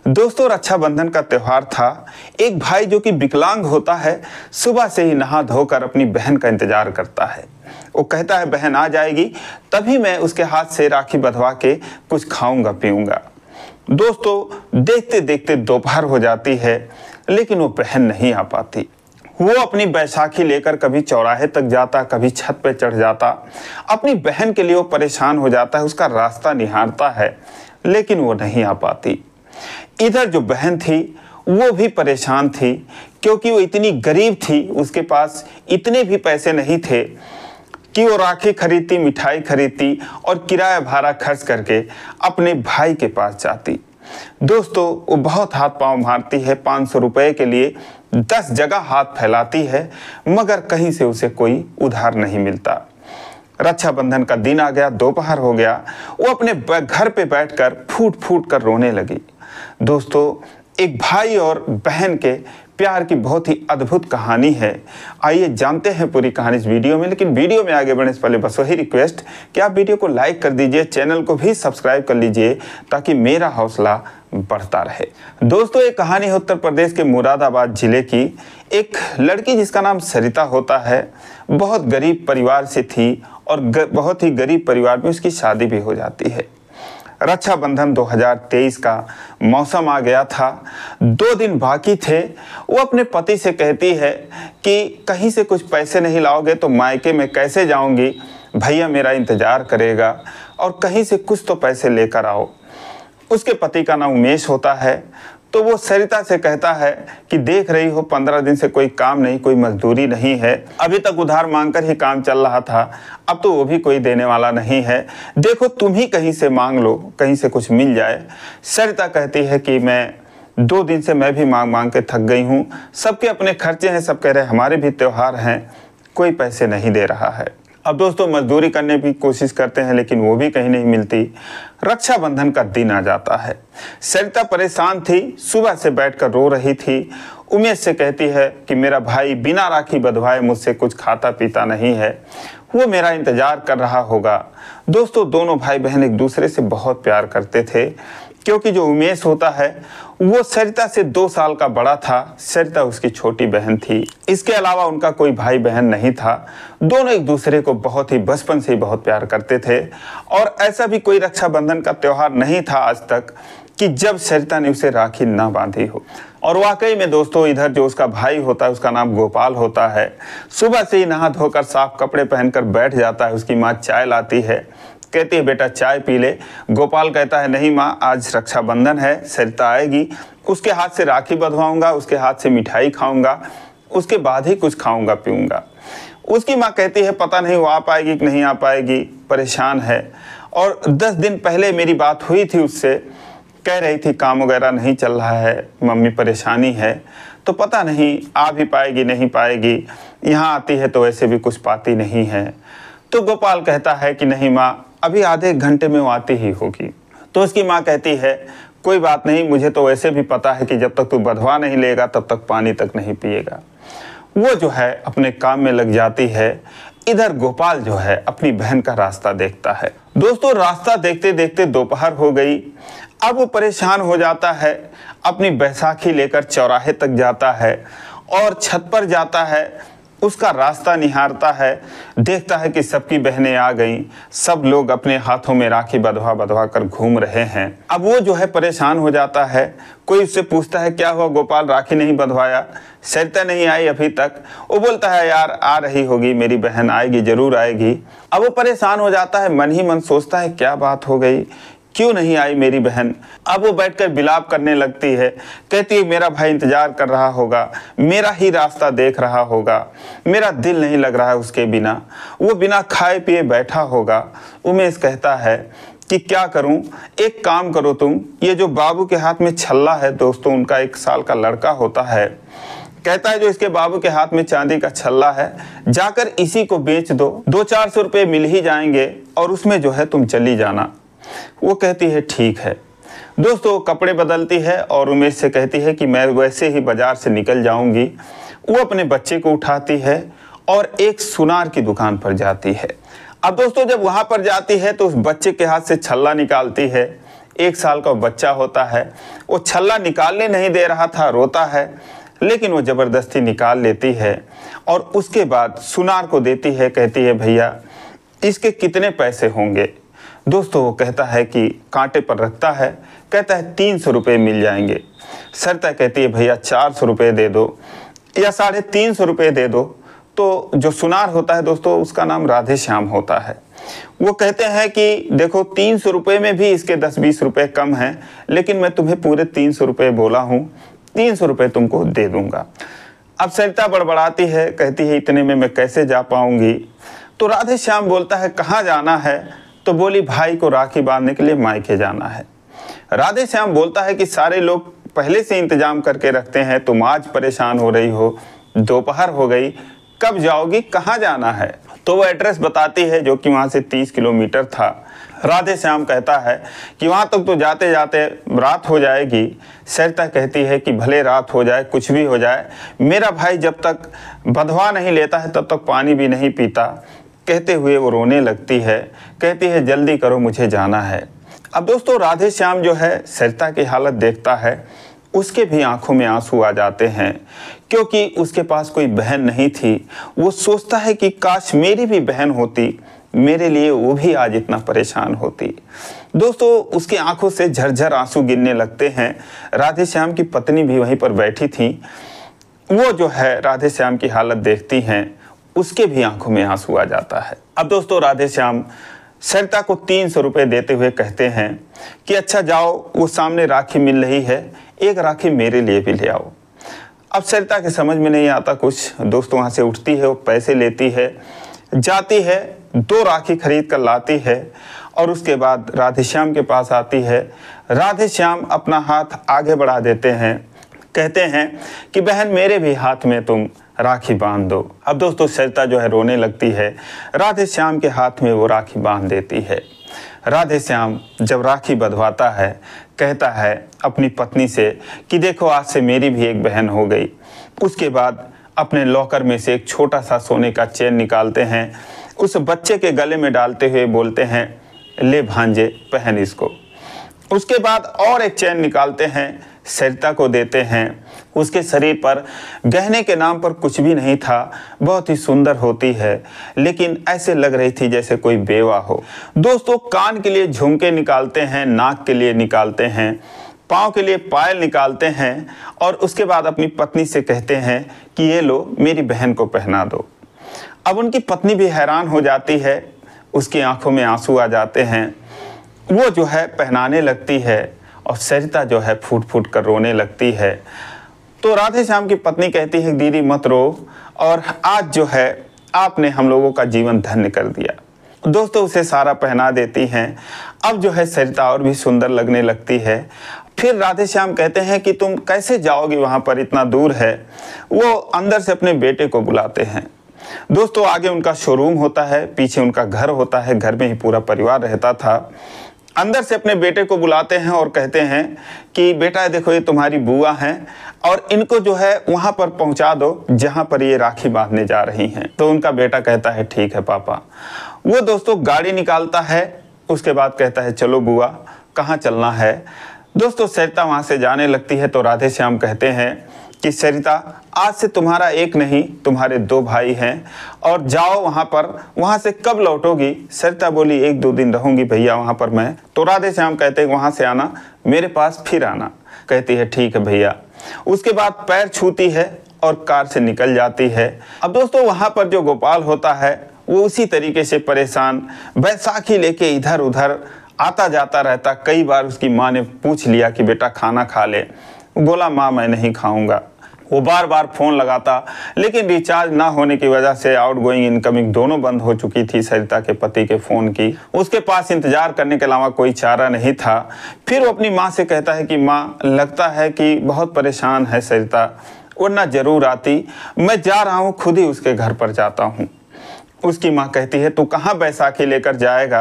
दोस्तों, रक्षाबंधन का त्यौहार था। एक भाई जो कि विकलांग होता है, सुबह से ही नहा धोकर अपनी बहन का इंतजार करता है। वो कहता है बहन आ जाएगी तभी मैं उसके हाथ से राखी बंधवा के कुछ खाऊंगा पीऊंगा। दोस्तों, देखते देखते दोपहर हो जाती है, लेकिन वो बहन नहीं आ पाती। वो अपनी बैसाखी लेकर कभी चौराहे तक जाता, कभी छत पे चढ़ जाता। अपनी बहन के लिए वो परेशान हो जाता है, उसका रास्ता निहारता है, लेकिन वो नहीं आ पाती। इधर जो बहन थी वो भी परेशान थी, क्योंकि वो इतनी गरीब थी, उसके पास इतने भी पैसे नहीं थे कि वो राखी खरीदती, मिठाई खरीदती और किराया भाड़ा खर्च करके अपने भाई के पास जाती। दोस्तों, वो बहुत हाथ पांव मारती है, 500 रुपए के लिए 10 जगह हाथ फैलाती है, मगर कहीं से उसे कोई उधार नहीं मिलता। रक्षाबंधन का दिन आ गया, दोपहर हो गया, वो अपने घर पे बैठकर फूट फूट कर रोने लगी। दोस्तों, एक भाई और बहन के प्यार की बहुत ही अद्भुत कहानी है। आइए जानते हैं पूरी कहानी इस वीडियो में। लेकिन वीडियो में आगे बढ़ने से पहले बस वही रिक्वेस्ट कि आप वीडियो को लाइक कर दीजिए, चैनल को भी सब्सक्राइब कर लीजिए ताकि मेरा हौसला बढ़ता रहे। दोस्तों, एक कहानी है उत्तर प्रदेश के मुरादाबाद जिले की। एक लड़की जिसका नाम सरिता होता है, बहुत गरीब परिवार से थी और बहुत ही गरीब परिवार में उसकी शादी भी हो जाती है। रक्षाबंधन 2023 का मौसम आ गया था, 2 दिन बाकी थे। वो अपने पति से कहती है कि कहीं से कुछ पैसे नहीं लाओगे तो मायके में कैसे जाऊंगी, भैया मेरा इंतज़ार करेगा और कहीं से कुछ तो पैसे लेकर आओ। उसके पति का नाम उमेश होता है। तो वो सरिता से कहता है कि देख रही हो 15 दिन से कोई काम नहीं, कोई मजदूरी नहीं है, अभी तक उधार मांगकर ही काम चल रहा था, अब तो वो भी कोई देने वाला नहीं है, देखो तुम ही कहीं से मांग लो, कहीं से कुछ मिल जाए। सरिता कहती है कि मैं 2 दिन से मैं भी मांग मांग के थक गई हूँ, सबके अपने खर्चे हैं, सब कह रहे हमारे भी त्यौहार हैं, कोई पैसे नहीं दे रहा है। अब दोस्तों, मजदूरी करने की कोशिश करते हैं लेकिन वो भी कहीं नहीं मिलती। रक्षाबंधन का दिन आ जाता है। सरिता परेशान थी, सुबह से बैठकर रो रही थी। उमेश से कहती है कि मेरा भाई बिना राखी बंधवाए मुझसे कुछ खाता पीता नहीं है, वो मेरा इंतजार कर रहा होगा। दोस्तों, दोनों भाई बहन एक दूसरे से बहुत प्यार करते थे, क्योंकि जो उमेश होता है वो सरिता से 2 साल का बड़ा था, सरिता उसकी छोटी बहन थी। इसके अलावा उनका कोई भाई बहन नहीं था। दोनों एक दूसरे को बहुत ही बचपन से ही बहुत प्यार करते थे और ऐसा भी कोई रक्षाबंधन का त्यौहार नहीं था आज तक कि जब सरिता ने उसे राखी ना बांधी हो। और वाकई में दोस्तों, इधर जो उसका भाई होता है उसका नाम गोपाल होता है। सुबह से ही नहा धोकर साफ कपड़े पहनकर बैठ जाता है। उसकी माँ चाय लाती है, कहती है बेटा चाय पी ले। गोपाल कहता है नहीं माँ, आज रक्षाबंधन है, सरिता आएगी, उसके हाथ से राखी बंधवाऊंगा, उसके हाथ से मिठाई खाऊंगा, उसके बाद ही कुछ खाऊंगा पीऊंगा। उसकी माँ कहती है पता नहीं वो आ पाएगी कि नहीं आ पाएगी, परेशान है। और 10 दिन पहले मेरी बात हुई थी उससे, कह रही थी काम वगैरह नहीं चल रहा है, मम्मी परेशानी है, तो पता नहीं आ भी पाएगी नहीं पाएगी, यहाँ आती है तो वैसे भी कुछ पाती नहीं है। तो गोपाल कहता है कि नहीं माँ, अभी आधे घंटे में वो आती ही होगी। तो उसकी माँ कहती है कोई बात नहीं, मुझे तो वैसे भी पता है कि जब तक तू बंधवा नहीं लेगा तब तक पानी तक नहीं पिएगा। वो जो है अपने काम में लग जाती है। इधर गोपाल जो है अपनी बहन का रास्ता देखता है। दोस्तों, रास्ता देखते देखते दोपहर हो गई। अब वो परेशान हो जाता है, अपनी बैसाखी लेकर चौराहे तक जाता है और छत पर जाता है, उसका रास्ता निहारता है, देखता है कि सबकी बहनें आ गईं, सब लोग अपने हाथों में राखी बंधवा बंधवा कर घूम रहे हैं। अब वो जो है परेशान हो जाता है। कोई उससे पूछता है क्या हुआ गोपाल, राखी नहीं बंधवाया, सरिता नहीं आई अभी तक। वो बोलता है यार आ रही होगी, मेरी बहन आएगी, जरूर आएगी। अब वो परेशान हो जाता है, मन ही मन सोचता है क्या बात हो गई, क्यों नहीं आई मेरी बहन। अब वो बैठकर विलाप करने लगती है, कहती है मेरा भाई इंतजार कर रहा होगा, मेरा ही रास्ता देख रहा होगा, मेरा दिल नहीं लग रहा है उसके बिना, वो बिना खाए पिए बैठा होगा। उमेश कहता है कि क्या करूं, एक काम करो तुम, ये जो बाबू के हाथ में छल्ला है, दोस्तों उनका 1 साल का लड़का होता है, कहता है जो इसके बाबू के हाथ में चांदी का छल्ला है, जाकर इसी को बेच दो, 200-400 रुपये मिल ही जाएंगे और उसमें जो है तुम चली जाना। वो कहती है ठीक है। दोस्तों, कपड़े बदलती है और उमेश से कहती है कि मैं वैसे ही बाजार से निकल जाऊंगी। वो अपने बच्चे को उठाती है और एक सुनार की दुकान पर जाती है। अब दोस्तों, जब वहां पर जाती है तो उस बच्चे के हाथ से छल्ला निकालती है, 1 साल का बच्चा होता है। वो छल्ला निकालने नहीं दे रहा था, रोता है, लेकिन वो ज़बरदस्ती निकाल लेती है और उसके बाद सुनार को देती है। कहती है भैया इसके कितने पैसे होंगे। दोस्तों वो कहता है कि कांटे पर रखता है, कहता है 300 रुपये मिल जाएंगे। सरिता कहती है भैया 400 रुपये दे दो या 350 रुपये दे दो। तो जो सुनार होता है दोस्तों उसका नाम राधे श्याम होता है। वो कहते हैं कि देखो 300 रुपये में भी इसके 10-20 रुपये कम हैं, लेकिन मैं तुम्हें पूरे 300 रुपये बोला हूँ, 300 रुपये तुमको दे दूंगा। अब सरिता बड़बड़ाती है, कहती है इतने में मैं कैसे जा पाऊंगी। तो राधे श्याम बोलता है कहाँ जाना है। तो बोली भाई को राखी बांधने के लिए मायके जाना है। राधे श्याम बोलता है कि सारे लोग पहले से इंतजाम करके रखते हैं, तुम आज परेशान हो रही हो, दोपहर हो गई, कब जाओगी, कहाँ जाना है। तो वो एड्रेस बताती है जो कि वहाँ से 30 किलोमीटर था। राधे श्याम कहता है कि वहाँ तक तो जाते जाते रात हो जाएगी। सरिता कहती है कि भले रात हो जाए, कुछ भी हो जाए, मेरा भाई जब तक बंधवा नहीं लेता है तब तक पानी भी नहीं पीता। कहते हुए वो रोने लगती है, कहती है जल्दी करो मुझे जाना है। अब दोस्तों राधे श्याम जो है सरिता की हालत देखता है, उसके भी आंखों में आंसू आ जाते हैं, क्योंकि उसके पास कोई बहन नहीं थी। वो सोचता है कि काश मेरी भी बहन होती, मेरे लिए वो भी आज इतना परेशान होती। दोस्तों उसकी आंखों से झरझर आंसू गिरने लगते हैं। राधे श्याम की पत्नी भी वहीं पर बैठी थी, वो जो है राधे श्याम की हालत देखती हैं, उसके भी आंखों में आंसू आ जाता है। अब दोस्तों राधे श्याम सरिता को 300 रुपये देते हुए कहते हैं कि अच्छा जाओ, वो सामने राखी मिल रही है, एक राखी मेरे लिए भी ले आओ। अब सरिता के समझ में नहीं आता कुछ। दोस्तों वहाँ से उठती है, वो पैसे लेती है, जाती है, 2 राखी खरीद कर लाती है और उसके बाद राधे श्याम के पास आती है। राधे श्याम अपना हाथ आगे बढ़ा देते हैं, कहते हैं कि बहन मेरे भी हाथ में तुम राखी बांध दो। अब दोस्तों सरिता जो है रोने लगती है, राधे श्याम के हाथ में वो राखी बांध देती है। राधे श्याम जब राखी बंधवाता है, कहता है अपनी पत्नी से कि देखो आज से मेरी भी एक बहन हो गई। उसके बाद अपने लॉकर में से एक छोटा सा सोने का चेन निकालते हैं, उस बच्चे के गले में डालते हुए बोलते हैं ले भांजे पहन इसको। उसके बाद और एक चेन निकालते हैं, सरिता को देते हैं। उसके शरीर पर गहने के नाम पर कुछ भी नहीं था, बहुत ही सुंदर होती है, लेकिन ऐसे लग रही थी जैसे कोई बेवा हो। दोस्तों कान के लिए झुमके निकालते हैं, नाक के लिए निकालते हैं, पाँव के लिए पायल निकालते हैं और उसके बाद अपनी पत्नी से कहते हैं कि ये लो मेरी बहन को पहना दो। अब उनकी पत्नी भी हैरान हो जाती है, उसकी आंखों में आंसू आ जाते हैं, वो जो है पहनाने लगती है और सरिता जो है फूट फूट कर रोने लगती है। तो राधे श्याम की पत्नी कहती है दीदी मत रो, और आज जो है आपने हम लोगों का जीवन धन्य कर दिया। दोस्तों उसे सारा पहना देती हैं। अब जो है सरिता और भी सुंदर लगने लगती है। फिर राधे श्याम कहते हैं कि तुम कैसे जाओगी, वहाँ पर इतना दूर है। वो अंदर से अपने बेटे को बुलाते हैं। दोस्तों आगे उनका शोरूम होता है, पीछे उनका घर होता है, घर में ही पूरा परिवार रहता था। अंदर से अपने बेटे को बुलाते हैं और कहते हैं कि बेटा देखो ये तुम्हारी बुआ हैं और इनको जो है वहाँ पर पहुँचा दो जहाँ पर ये राखी बांधने जा रही हैं। तो उनका बेटा कहता है ठीक है पापा। वो दोस्तों गाड़ी निकालता है, उसके बाद कहता है चलो बुआ कहाँ चलना है। दोस्तों सरिता वहाँ से जाने लगती है तो राधे श्याम कहते हैं कि सरिता आज से तुम्हारा एक नहीं तुम्हारे 2 भाई हैं और जाओ वहाँ पर, वहाँ से कब लौटोगी। सरिता बोली 1-2 दिन रहूँगी भैया वहाँ पर मैं। तो राधे श्याम कहते हैं वहाँ से आना मेरे पास फिर आना। कहती है ठीक है भैया। उसके बाद पैर छूती है और कार से निकल जाती है। अब दोस्तों वहाँ पर जो गोपाल होता है वो उसी तरीके से परेशान बैसाखी लेके इधर उधर आता जाता रहता। कई बार उसकी माँ ने पूछ लिया कि बेटा खाना खा ले, बोला माँ मैं नहीं खाऊंगा। वो बार बार फ़ोन लगाता, लेकिन रिचार्ज ना होने की वजह से आउटगोइंग इनकमिंग दोनों बंद हो चुकी थी सरिता के पति के फ़ोन की। उसके पास इंतज़ार करने के अलावा कोई चारा नहीं था। फिर वो अपनी माँ से कहता है कि माँ लगता है कि बहुत परेशान है सरिता, वरना ज़रूर आती, मैं जा रहा हूँ, खुद ही उसके घर पर जाता हूँ। उसकी माँ कहती है तू कहाँ बैसाखी लेकर जाएगा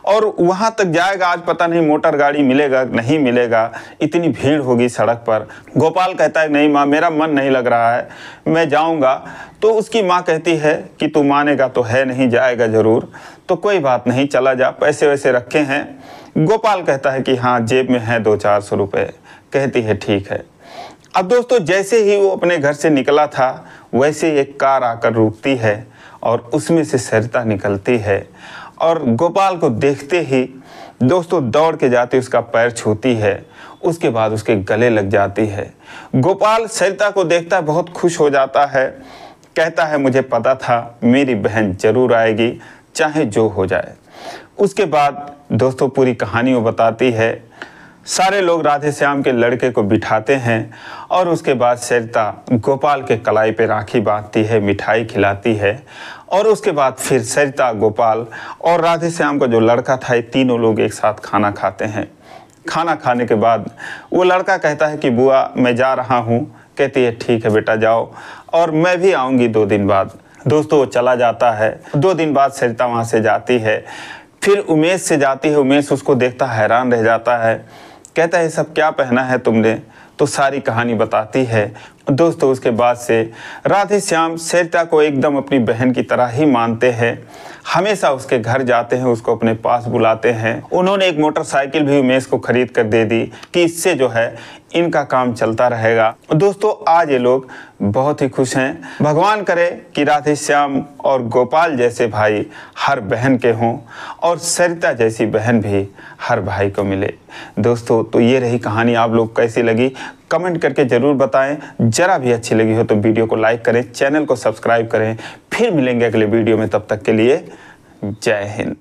और वहाँ तक जाएगा, आज पता नहीं मोटर गाड़ी मिलेगा नहीं मिलेगा, इतनी भीड़ होगी सड़क पर। गोपाल कहता है नहीं माँ मेरा मन नहीं लग रहा है, मैं जाऊँगा। तो उसकी माँ कहती है कि तू मानेगा तो है नहीं, जाएगा ज़रूर, तो कोई बात नहीं चला जा, पैसे वैसे रखे हैं, गोपाल कहता है कि हाँ जेब में है 200-400 रुपये। कहती है ठीक है। अब दोस्तों जैसे ही वो अपने घर से निकला था वैसे ही एक कार आकर रुकती है और उसमें से सरिता निकलती है और गोपाल को देखते ही दोस्तों दौड़ के जाती उसका पैर छूती है, उसके बाद उसके गले लग जाती है। गोपाल सरिता को देखता है, बहुत खुश हो जाता है, कहता है मुझे पता था मेरी बहन जरूर आएगी चाहे जो हो जाए। उसके बाद दोस्तों पूरी कहानी वो बताती है। सारे लोग राधे श्याम के लड़के को बिठाते हैं और उसके बाद सरिता गोपाल के कलाई पे राखी बांधती है, मिठाई खिलाती है और उसके बाद फिर सरिता, गोपाल और राधे श्याम का जो लड़का था ये तीनों लोग एक साथ खाना खाते हैं। खाना खाने के बाद वो लड़का कहता है कि बुआ मैं जा रहा हूँ। कहती है ठीक है बेटा जाओ और मैं भी आऊँगी 2 दिन बाद। दोस्तों वो चला जाता है। 2 दिन बाद सरिता वहाँ से जाती है, फिर उमेश से जाती है। उमेश उसको देखता हैरान रह जाता है, कहता है सब क्या पहना है तुमने, तो सारी कहानी बताती है। दोस्तों उसके बाद से राधे श्याम सरिता को एकदम अपनी बहन की तरह ही मानते हैं, हमेशा उसके घर जाते हैं, उसको अपने पास बुलाते हैं। उन्होंने एक मोटरसाइकिल भी उमेश को खरीद कर दे दी कि इससे जो है इनका काम चलता रहेगा। दोस्तों आज ये लोग बहुत ही खुश हैं। भगवान करे कि राधे श्याम और गोपाल जैसे भाई हर बहन के हों और सरिता जैसी बहन भी हर भाई को मिले। दोस्तों तो ये रही कहानी, आप लोग कैसी लगी कमेंट करके ज़रूर बताएं। जरा भी अच्छी लगी हो तो वीडियो को लाइक करें, चैनल को सब्सक्राइब करें। फिर मिलेंगे अगले वीडियो में, तब तक के लिए जय हिंद।